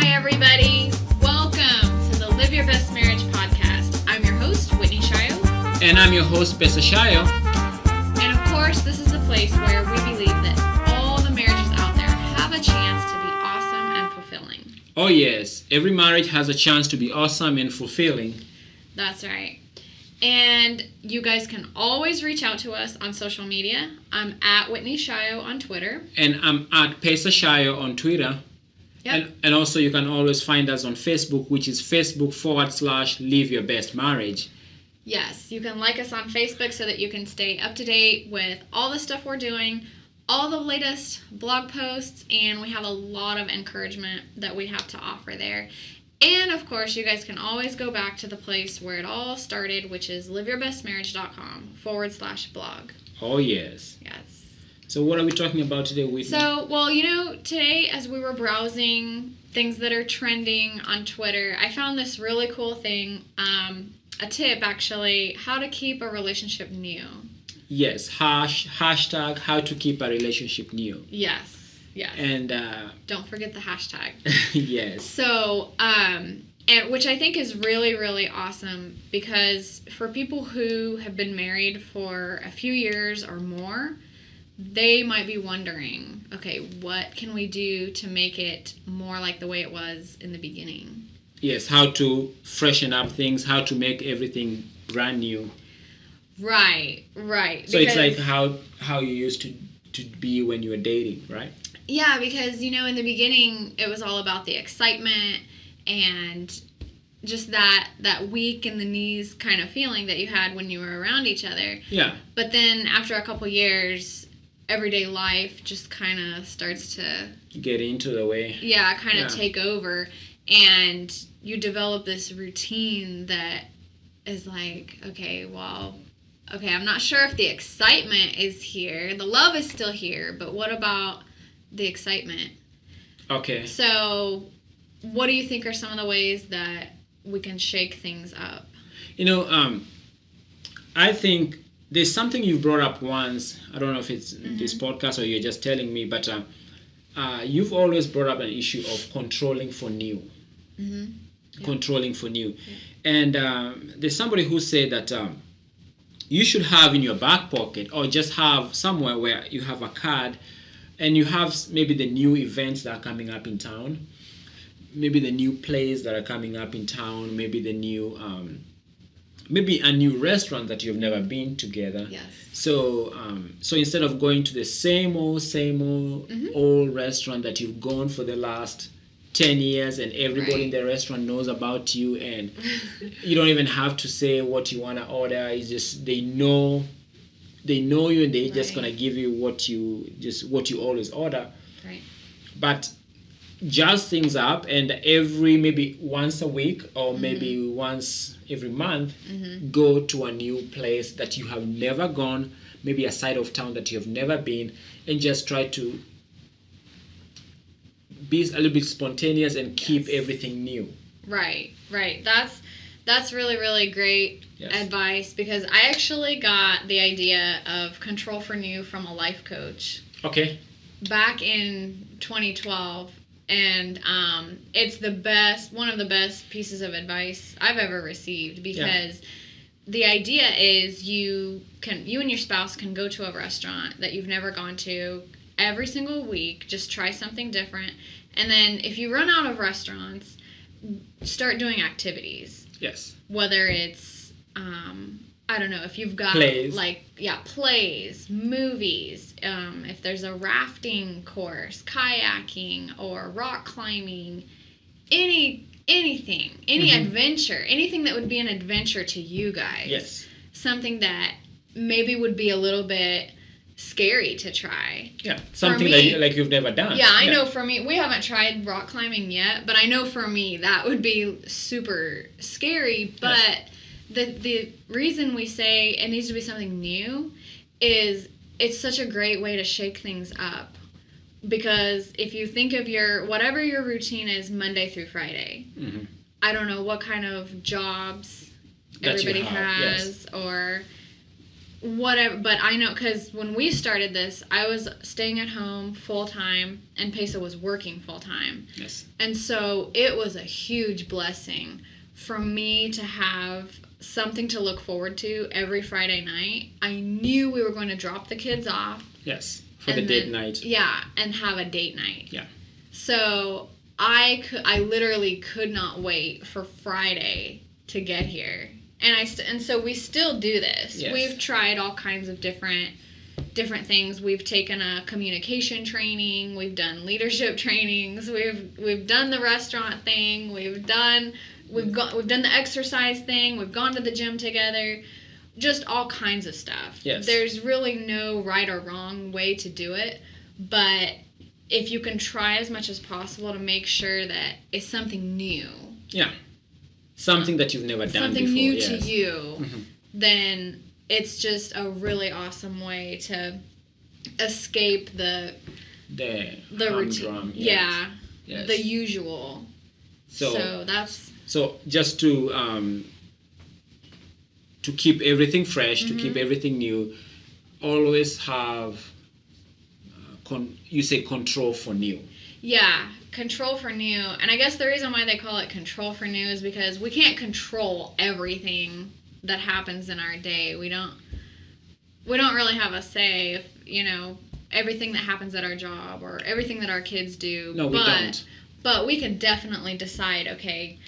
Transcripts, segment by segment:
Hi, everybody. Welcome to the Live Your Best Marriage podcast. I'm your host, Whitney Shio. And I'm your host, Bessa Shio. And of course, this is a place where we believe that all the marriages out there have a chance to be awesome and fulfilling. Oh, yes. Every marriage has a chance to be awesome and fulfilling. That's right. And you guys can always reach out to us on social media. I'm at Whitney Shio on Twitter. And I'm at Bessa Shio on Twitter. Yep. And also you can always find us on Facebook, which is Facebook.com/LiveYourBestMarriage. Yes, you can like us on Facebook so that you can stay up to date with all the stuff we're doing, all the latest blog posts, and we have a lot of encouragement that we have to offer there. And, of course, you guys can always go back to the place where it all started, which is LiveYourBestMarriage.com/blog. Oh, yes. Yes. So what are we talking about today, Whitney? So, today as we were browsing things that are trending on Twitter, I found this really cool thing, a tip, actually, how to keep a relationship new. Yes, hashtag how to keep a relationship new. Yes. And don't forget the hashtag. yes. So, and which I think is really, really awesome, because for people who have been married for a few years or more, they might be wondering, okay, what can we do to make it more like the way it was in the beginning? Yes, how to freshen up things, how to make everything brand new. Right. So it's like how you used to be when you were dating, right? Yeah, because, in the beginning, it was all about the excitement and just that weak in the knees kind of feeling that you had when you were around each other. Yeah. But then after a couple years, everyday life just kind of starts to get into the way. Yeah, kind of take over. And you develop this routine that is like, okay, I'm not sure if the excitement is here. The love is still here, but what about the excitement? Okay. So, what do you think are some of the ways that we can shake things up? I think there's something you brought up once. I don't know if it's in this podcast or you're just telling me, but you've always brought up an issue of controlling for new. Mm-hmm. Yeah. Controlling for new. Yeah. And there's somebody who said that you should have in your back pocket, or just have somewhere where you have a card and you have maybe the new events that are coming up in town, maybe the new plays that are coming up in town, maybe the new, maybe a new restaurant that you've never been together. Yes. So instead of going to the same old old restaurant that you've gone for the last 10 years and everybody in the restaurant knows about you, and you don't even have to say what you want to order. It's just they know you, and they're just gonna give you what you always order. Right. But jazz things up, and maybe once a week or maybe once every month, go to a new place that you have never gone, maybe a side of town that you have never been, and just try to be a little bit spontaneous and keep everything new. Right. That's really, really great advice, because I actually got the idea of Control for New from a life coach. Okay. Back in 2012, and it's one of the best pieces of advice I've ever received, because the idea is you and your spouse can go to a restaurant that you've never gone to every single week, just try something different, and then if you run out of restaurants, start doing activities. Yes. Whether it's, I don't know, if you've got plays, movies, if there's a rafting course, kayaking, or rock climbing, anything, any adventure, anything that would be an adventure to you guys. Yes. Something that maybe would be a little bit scary to try. Yeah, something like you've never done. Yeah, I know for me, we haven't tried rock climbing yet, but I know for me that would be super scary. But the reason we say it needs to be something new is it's such a great way to shake things up. Because if you think of whatever your routine is Monday through Friday, I don't know what kind of jobs everybody has, or whatever, but I know, because when we started this, I was staying at home full time and Pesa was working full time. Yes. And so it was a huge blessing for me to have something to look forward to every Friday night. I knew we were going to drop the kids off. Yes. For the date night. Yeah, and have a date night. Yeah. So I literally could not wait for Friday to get here. And so we still do this. Yes. We've tried all kinds of different things. We've taken a communication training. We've done leadership trainings. We've done the restaurant thing. We've done the exercise thing. We've gone to the gym together. Just all kinds of stuff. Yes. There's really no right or wrong way to do it, but if you can try as much as possible to make sure that it's something new. Yeah. Something that you've never done something before. New yes. to you, Mm-hmm. then it's just a really awesome way to escape the routine. Drum, yes. Yeah. Yes. The usual. So that's... So just to keep everything fresh, to keep everything new, always have, you say control for new. Yeah, control for new. And I guess the reason why they call it control for new is because we can't control everything that happens in our day. We don't really have a say if, everything that happens at our job or everything that our kids do. No, we don't. But we can definitely decide, okay,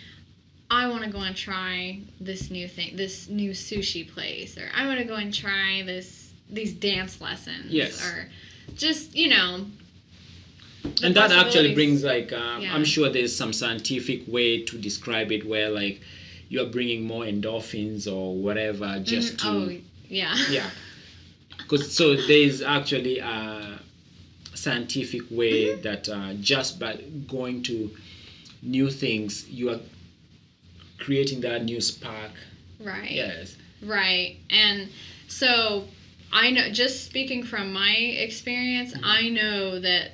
I want to go and try this new thing, this new sushi place, or I want to go and try these dance lessons. Yes. Or just, And that actually brings Yeah. I'm sure there's some scientific way to describe it where you are bringing more endorphins or whatever just to... Oh, yeah. Yeah. So there's actually a scientific way that just by going to new things, you are creating that new spark. Right. Yes. Right. And so I know, just speaking from my experience, I know that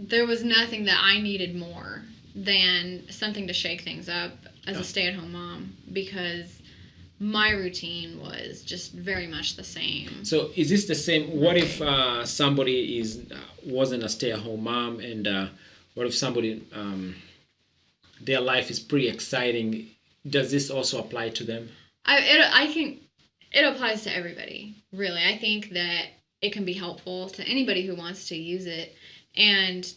there was nothing that I needed more than something to shake things up as a stay-at-home mom, because my routine was just very much the same. So is this the same? What if somebody wasn't a stay-at-home mom, and what if somebody their life is pretty exciting? Does this also apply to them? I think it applies to everybody, really. I think that it can be helpful to anybody who wants to use it. And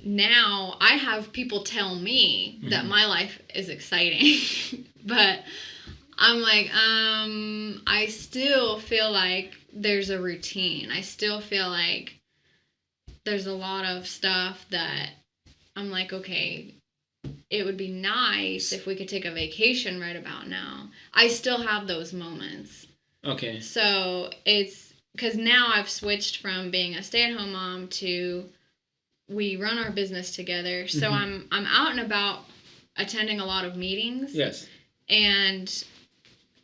now I have people tell me that my life is exciting, but I'm like, I still feel like there's a routine. I still feel like there's a lot of stuff that I'm like, okay, it would be nice if we could take a vacation right about now. I still have those moments. Okay. So it's because now I've switched from being a stay-at-home mom to we run our business together. So I'm out and about attending a lot of meetings. Yes. And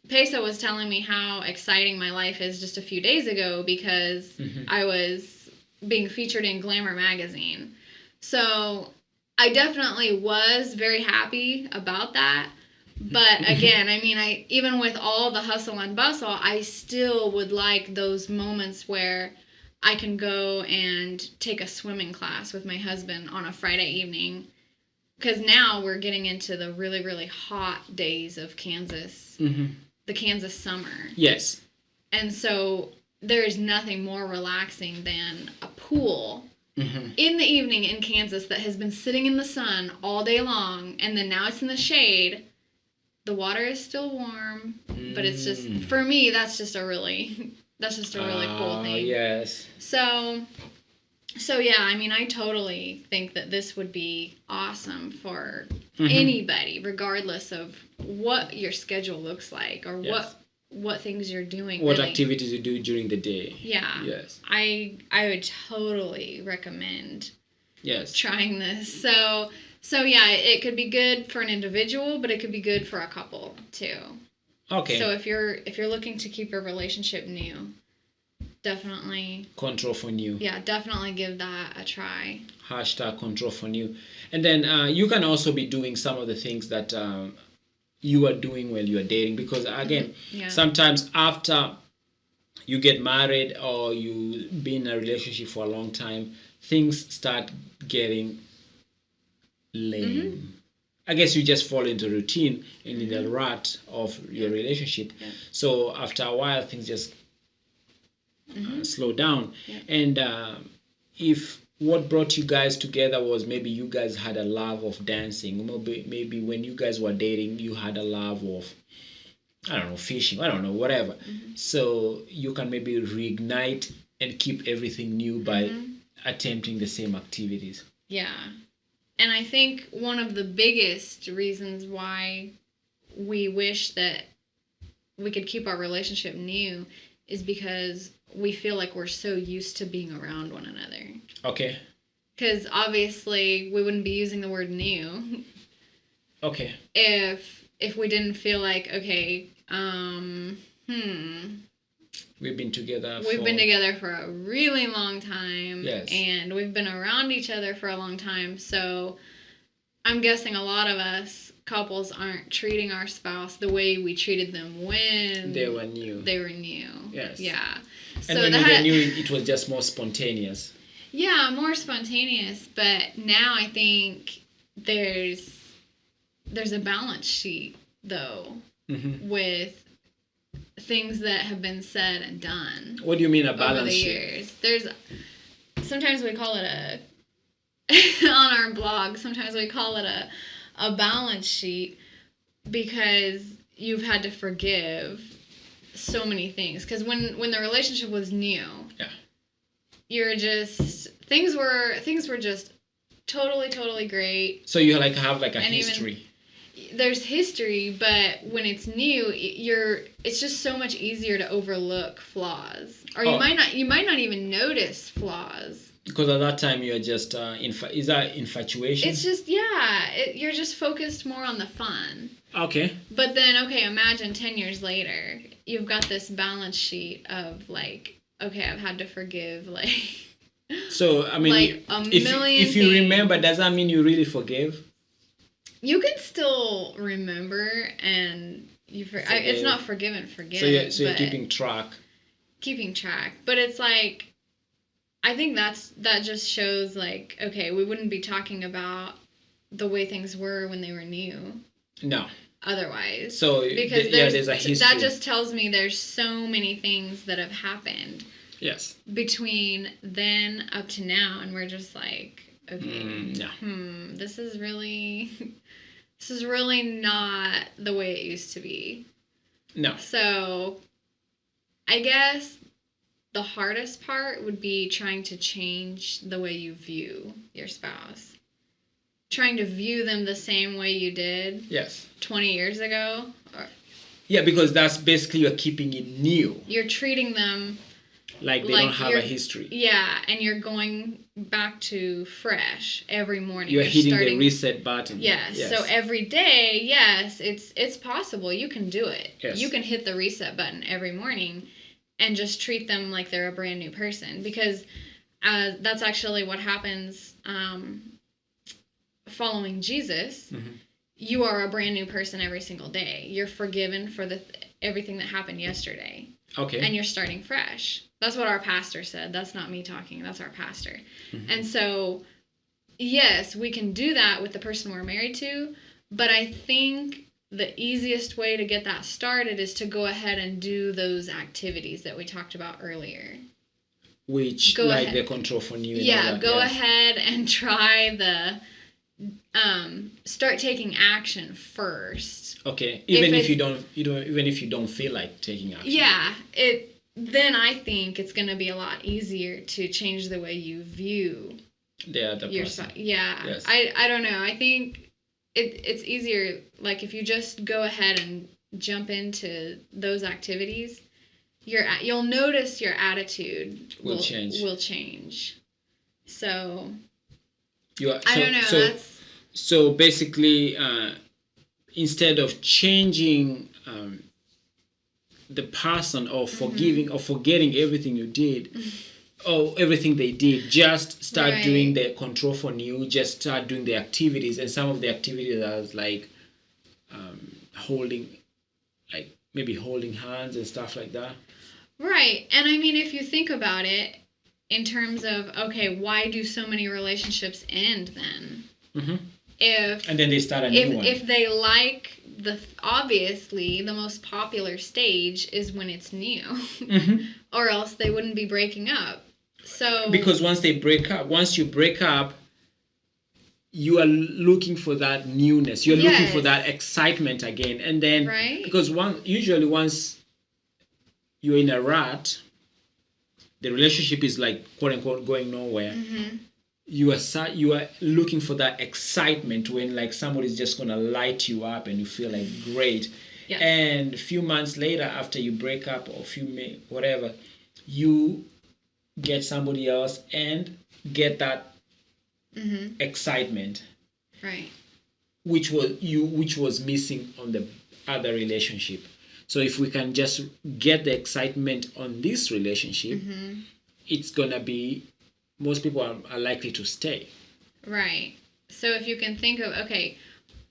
Pesa was telling me how exciting my life is just a few days ago because I was being featured in Glamour magazine. So I definitely was very happy about that. But again, I mean, even with all the hustle and bustle, I still would like those moments where I can go and take a swimming class with my husband on a Friday evening. Because now we're getting into the really, really hot days of Kansas, the Kansas summer. Yes. And so there is nothing more relaxing than a pool in the evening in Kansas that has been sitting in the sun all day long, and then now it's in the shade. The water is still warm, but it's just, for me, that's just a really cool thing. Yes. So yeah, I mean, I totally think that this would be awesome for anybody, regardless of what your schedule looks like or what things you're doing. What really. activities you do during the day. Yeah. Yes. I would totally recommend trying this. So yeah, it could be good for an individual, but it could be good for a couple too. Okay. So if you're looking to keep your relationship new, definitely control for new. Yeah, definitely give that a try. # control for new. And then you can also be doing some of the things that you are doing while you are dating, because again, sometimes after you get married or you be in a relationship for a long time, things start getting lame. I guess you just fall into routine and in the rut of your relationship. Yeah. So after a while, things just slow down. And if what brought you guys together was maybe you guys had a love of dancing, maybe when you guys were dating, you had a love of, I don't know, fishing, I don't know, whatever. So you can maybe reignite and keep everything new by attempting the same activities. Yeah. And I think one of the biggest reasons why we wish that we could keep our relationship new is because we feel like we're so used to being around one another. Okay. Because obviously we wouldn't be using the word new. Okay. If we didn't feel like, okay, We've been together for a really long time. Yes. And we've been around each other for a long time. So I'm guessing a lot of us couples aren't treating our spouse the way we treated them when they were new. Yes. Yeah. And when they knew, it was just more spontaneous. Yeah, more spontaneous. But now I think there's a balance sheet, though, with things that have been said and done. What do you mean a balance sheet? Over the years. Sometimes we call it on our blog, sometimes we call it a balance sheet because you've had to forgive so many things. Because when the relationship was new, you're just, things were just totally great. So you have a history. There's history, but when it's new, it's just so much easier to overlook flaws, or you might not even notice flaws. Because at that time you're just is that infatuation? It's just you're just focused more on the fun. Okay. But then imagine 10 years later, you've got this balance sheet of like, okay, I've had to forgive So I mean, like a million. If you remember, does that mean you really forgive? You can still remember, and it's not forgiven. So you're keeping track. But it's like, I think that just shows like, okay, we wouldn't be talking about the way things were when they were new. No. Otherwise. So because there's a history. That just tells me there's so many things that have happened. Yes. Between then up to now, and we're just like, okay, this is really not the way it used to be. No. So, I guess the hardest part would be trying to change the way you view your spouse. Trying to view them the same way you did 20 years ago. Yeah, because that's basically you're keeping it new. You're treating them like they don't have a history. Yeah, and you're going back to fresh every morning. You're hitting the reset button. Yes. So every day, it's possible. You can do it. Yes. You can hit the reset button every morning and just treat them like they're a brand new person, because that's actually what happens following Jesus. You are a brand new person every single day. You're forgiven for everything that happened yesterday. Okay. And you're starting fresh. That's what our pastor said. That's not me talking. That's our pastor. And so, yes, we can do that with the person we're married to, but I think the easiest way to get that started is to go ahead and do those activities that we talked about earlier. Which, like the control for new. Yeah, go ahead and try the... start taking action first. Okay, even if you don't feel like taking action. Yeah, then I think it's going to be a lot easier to change the way you view the other person. Yeah. Yes. I don't know. I think it's easier, like, if you just go ahead and jump into those activities, you'll notice your attitude will change. So I don't know. So basically, instead of changing the person or forgiving or forgetting everything you did or everything they did, just start doing the control for new. Just start doing the activities, and some of the activities are like holding hands and stuff like that. Right. And I mean, if you think about it in terms of, okay, why do so many relationships end then? Mm-hmm. If And then they start a new one. If they like obviously the most popular stage is when it's new, Mm-hmm. or else they wouldn't be breaking up. So because once you break up, you are looking for that newness. You're looking for that excitement again, and then right? Because usually once you're in a rut, the relationship is like quote unquote going nowhere. Mm-hmm. You are looking for that excitement when like somebody's just gonna light you up and you feel like great. Yes. And a few months later, after you break up or whatever, you get somebody else and get that excitement, right? Which was missing on the other relationship. So if we can just get the excitement on this relationship, it's gonna be, most people are likely to stay. Right. So if you can think of, okay,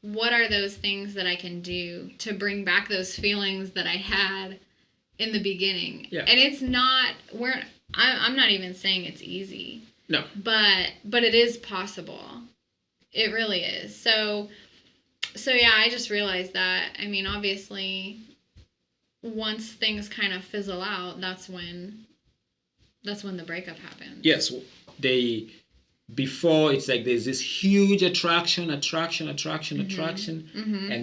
what are those things that I can do to bring back those feelings that I had in the beginning? Yeah. And it's not, I'm not even saying it's easy. No. But it is possible. It really is. So yeah, I just realized that. I mean, obviously, once things kind of fizzle out, that's when the breakup happens. Yes, before it's like there's this huge attraction, and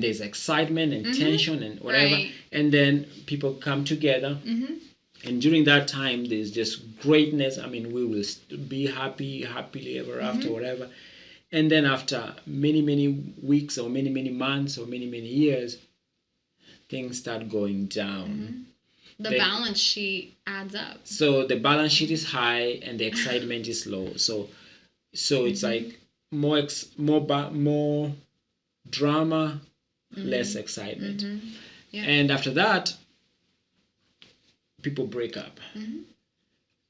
there's excitement and tension and whatever, right. And then people come together, and during that time there's just greatness. I mean, we will be happily ever after, whatever. And then after many weeks or many months or many years, things start going down. The balance sheet adds up. So the balance sheet is high and the excitement is low. So it's like more drama, less excitement. Yeah. And after that, people break up.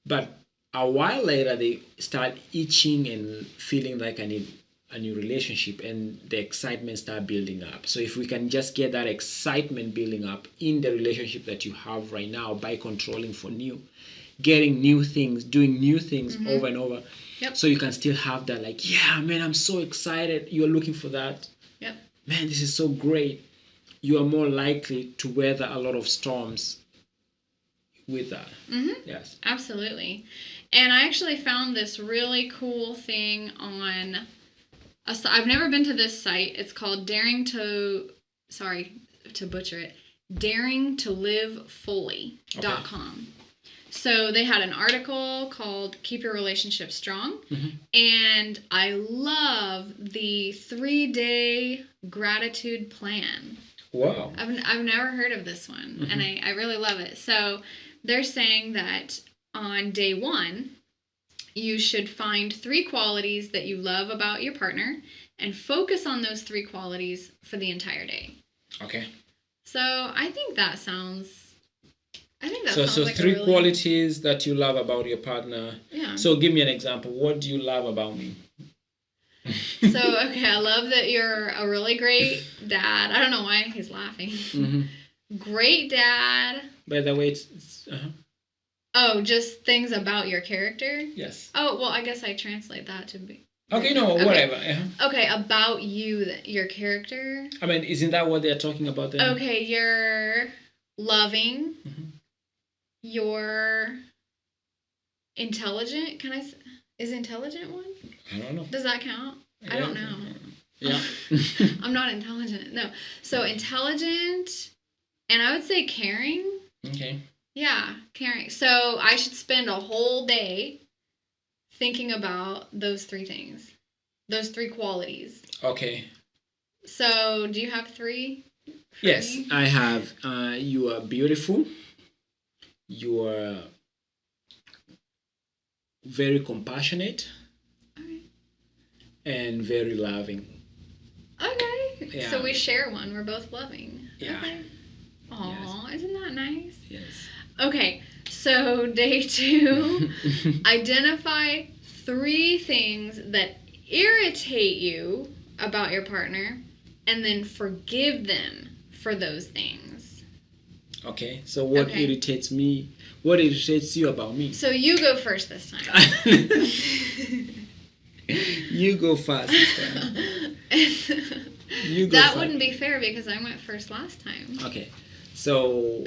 But a while later, they start itching and feeling like I need a new relationship, and the excitement start building up. So if we can just get that excitement building up in the relationship that you have right now by controlling for getting new things, doing new things over and over. Yep. So you can still have that, like, yeah, man, I'm so excited. You're looking for that. Yep. Man, this is so great. You are more likely to weather a lot of storms with that. Yes. Absolutely. And I actually found this really cool thing on I've never been to this site. It's called sorry to butcher it, daringtolivefully.com. So they had an article called Keep Your Relationship Strong. And I love the 3-day gratitude plan. Wow. I've never heard of this one, and I really love it. So they're saying that on day 1, you should find 3 qualities that you love about your partner and focus on those 3 qualities for the entire day. Okay. So I think that sounds so like 3 qualities that you love about your partner. Yeah. So give me an example. What do you love about me? So, okay, I love that you're a really great dad. I don't know why he's laughing. Great dad. By the way, it's Oh, just things about your character? Yes. Oh, well, I guess I translate that to be... Okay, no, whatever. Okay, about you, your character. I mean, isn't that what they're talking about then? Okay, you're loving. You're intelligent. Is intelligent one? I don't know. Does that count? Yeah. I don't know. Yeah. I'm not intelligent. No. So intelligent, and I would say caring. Okay. Yeah, caring. So I should spend a whole day thinking about those 3 things. Those 3 qualities. Okay. So, do you have 3? Yes, I have. You are beautiful. You are very compassionate. Okay. And very loving. Okay. Yeah. So we share one. We're both loving. Yeah. Okay. Aw, yes. Isn't that nice? Yes. Okay, so day 2, identify 3 things that irritate you about your partner, and then forgive them for those things. Okay. So what Okay. irritates me? What irritates you about me? So you go first this time. You go first this time. You go That first. wouldn't be fair because I went first last time. Okay. So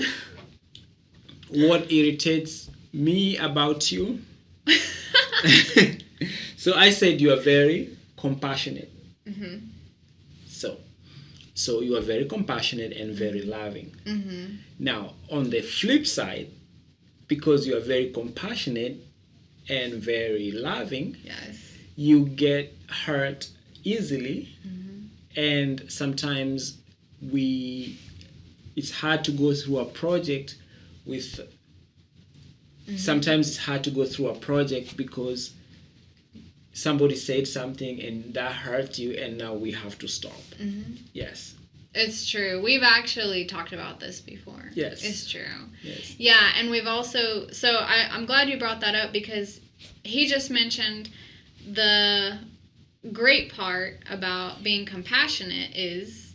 what irritates me about you? So I said you are very compassionate. Mm-hmm. So you are very compassionate and very loving. Mm-hmm. Now, on the flip side, because you are very compassionate and very loving, Yes. you get hurt easily, Mm-hmm. and sometimes it's hard to go through a project with. Mm-hmm. Sometimes it's hard to go through a project because somebody said something and that hurt you, and now we have to stop. Mm-hmm. Yes. It's true. We've actually talked about this before. Yes. It's true. Yes. Yeah, and we've also... So I'm glad you brought that up because he just mentioned the great part about being compassionate is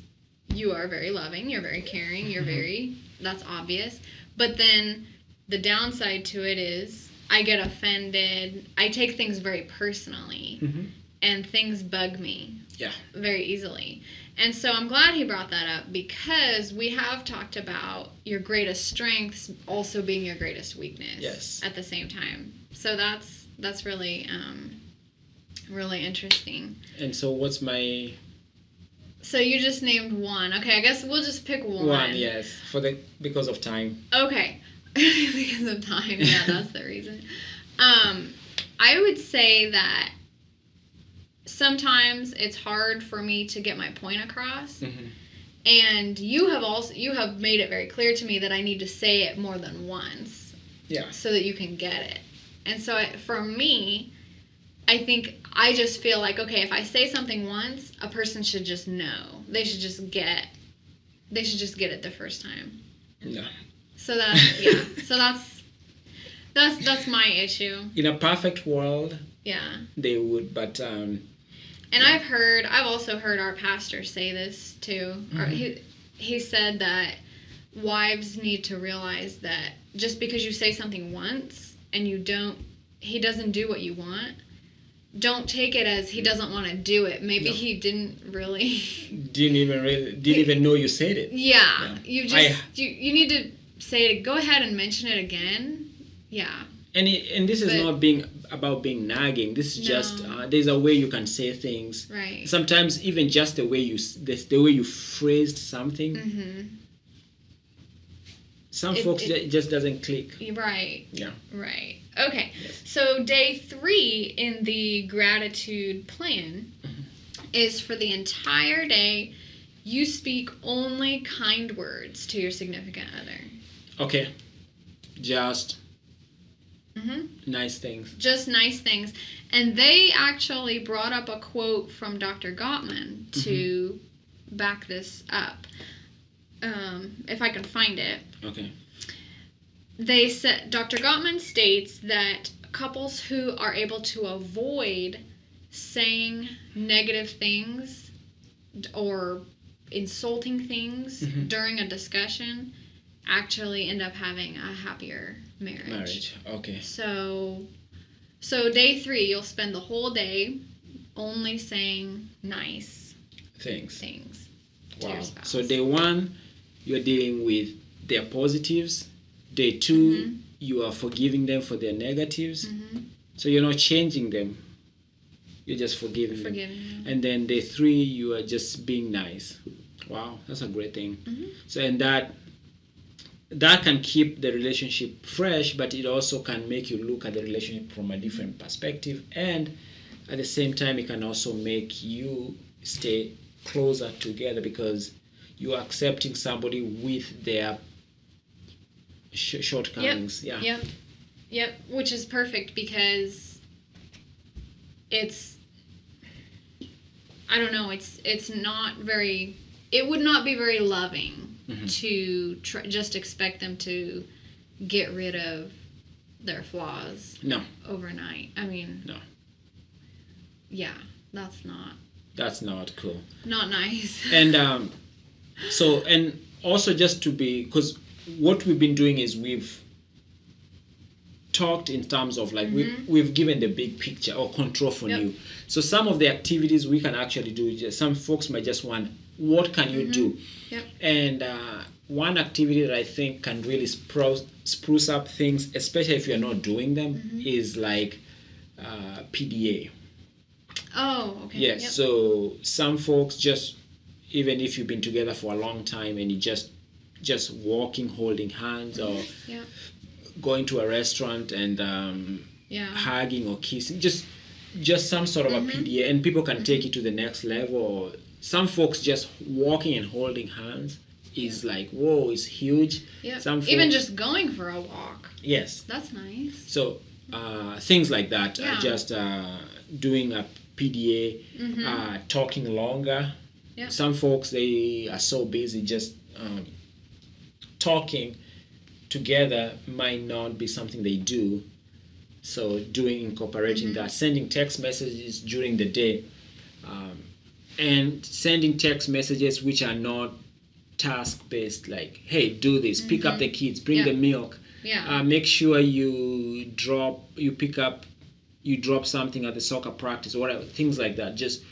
you are very loving, you're very caring, you're very... That's obvious. But then the downside to it is I get offended. I take things very personally. Mm-hmm. And things bug me. Yeah. Very easily. And so I'm glad he brought that up because we have talked about your greatest strengths also being your greatest weakness. Yes. At the same time. So that's really really interesting. And so what's my... So you just named one. Okay, I guess we'll just pick one. One, yes, because of time. Okay. Because of time. Yeah, that's the reason. I would say that sometimes it's hard for me to get my point across. Mm-hmm. And you have made it very clear to me that I need to say it more than once. Yeah. So that you can get it. And so for me, I think I just feel like, okay, if I say something once, a person should just know. They should just get it the first time. Yeah. So that's yeah. So that's my issue. In a perfect world, Yeah. they would, but And I've also heard our pastor say this too. Mm-hmm. He said that wives need to realize that just because you say something once and he doesn't do what you want, don't take it as he doesn't want to do it. Maybe No. he didn't really didn't even know you said it. Yeah. You you need to say, go ahead and mention it again. Yeah. And this is not about being nagging. This is just there's a way you can say things. Right. Sometimes even just the way you phrased something. Mm-hmm. Some folks it just doesn't click. Right. Yeah. Right. Okay. Yes. So day 3 in the gratitude plan is for the entire day you speak only kind words to your significant other. Okay. Just Mm-hmm. nice things. Just nice things. And they actually brought up a quote from Dr. Gottman to back this up. If I can find it. Okay. They said, Dr. Gottman states that couples who are able to avoid saying negative things or insulting things during a discussion actually end up having a happier marriage. Okay. So day 3, you'll spend the whole day only saying nice things to your spouse. So day 1, you're dealing with their positives. Day 2, you are forgiving them for their negatives. So you're not changing them. You're just forgiving them. And then day 3, you are just being nice. Wow, that's a great thing. So and that can keep the relationship fresh, but it also can make you look at the relationship from a different perspective, and at the same time it can also make you stay closer together because you're accepting somebody with their shortcomings. Yep, which is perfect because it's, I don't know, it's not very, it would not be very loving to just expect them to get rid of their flaws overnight. I mean, no. Yeah, that's not cool. Not nice. And so, and also just to be, because what we've been doing is we've talked in terms of like we've given the big picture or control for you. So some of the activities we can actually do, some folks might just want, what can you do? And one activity that I think can really spruce up things, especially if you're not doing them, is like PDA. Oh, okay. Yes. So some folks just, even if you've been together for a long time and you just walking, holding hands, or going to a restaurant and hugging or kissing, just some sort of a PDA, and people can take it to the next level. Or some folks just walking and holding hands is like, whoa, it's huge. Some folks, even just going for a walk. Yes. That's nice. So things like that, just doing a PDA, talking longer. Some folks, they are so busy, just talking together might not be something they do. So incorporating that, sending text messages during the day, and sending text messages which are not task-based, like, hey, do this, pick up the kids, bring the milk, make sure you drop something at the soccer practice or whatever, things like that. Just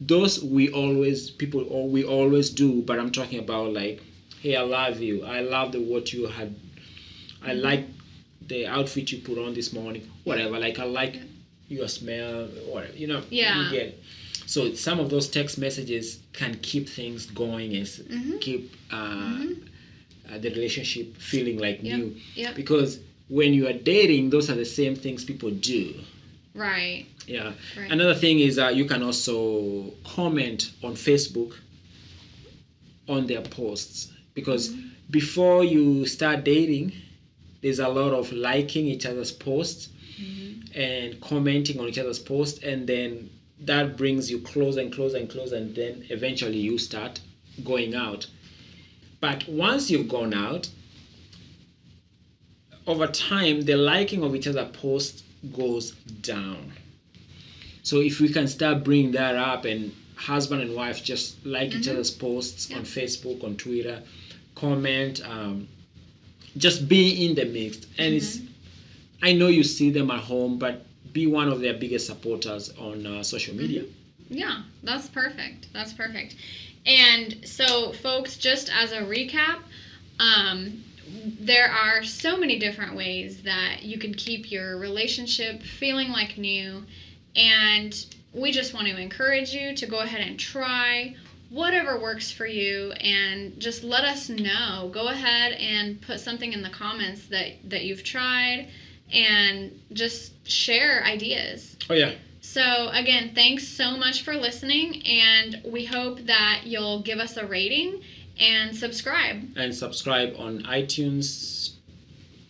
those we always do, but I'm talking about like, hey, I love you, I love what you had, I like the outfit you put on this morning, whatever, like I like your smell, whatever, you get it. So some of those text messages can keep things going and keep the relationship feeling like new. Because when you are dating, those are the same things people do. Right. Yeah. Right. Another thing is you can also comment on Facebook on their posts, because before you start dating, there's a lot of liking each other's posts and commenting on each other's posts, and then that brings you closer and closer and closer, and then eventually you start going out. But once you've gone out, over time, the liking of each other's posts goes down. So if we can start bringing that up, and husband and wife just like each other's posts on Facebook, on Twitter, comment, just be in the mix. And it's, I know you see them at home, but be one of their biggest supporters on social media. Yeah, that's perfect. That's perfect. And so, folks, just as a recap, there are so many different ways that you can keep your relationship feeling like new. And we just want to encourage you to go ahead and try whatever works for you, and just let us know. Go ahead and put something in the comments that you've tried, and just share ideas. Oh, yeah. So, again, thanks so much for listening, and we hope that you'll give us a rating and subscribe. And subscribe on iTunes,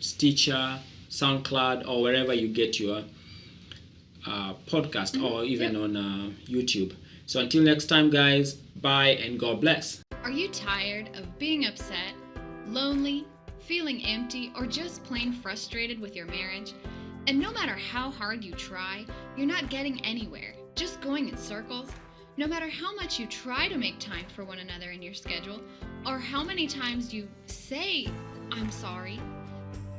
Stitcher, SoundCloud, or wherever you get your podcast, or even on YouTube. So until next time, guys, bye and God bless. Are you tired of being upset, lonely, feeling empty, or just plain frustrated with your marriage? And no matter how hard you try, you're not getting anywhere, just going in circles? No matter how much you try to make time for one another in your schedule, or how many times you say, I'm sorry,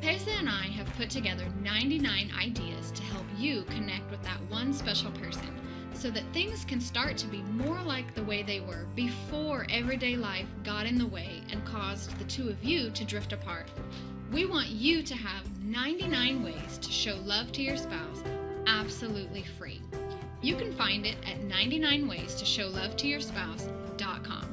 Pesa and I have put together 99 ideas to help you connect with that one special person, so that things can start to be more like the way they were before everyday life got in the way and caused the two of you to drift apart. We want you to have 99 ways to show love to your spouse, absolutely free. You can find it at 99waystoshowlovetoyourspouse.com.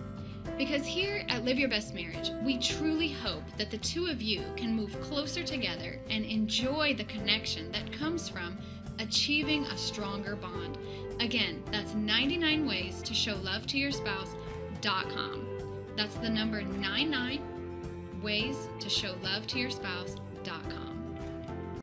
Because here at Live Your Best Marriage, we truly hope that the two of you can move closer together and enjoy the connection that comes from achieving a stronger bond. Again, that's 99waystoshowlovetoyourspouse.com. That's the number 99waystoshowlovetoyourspouse.com.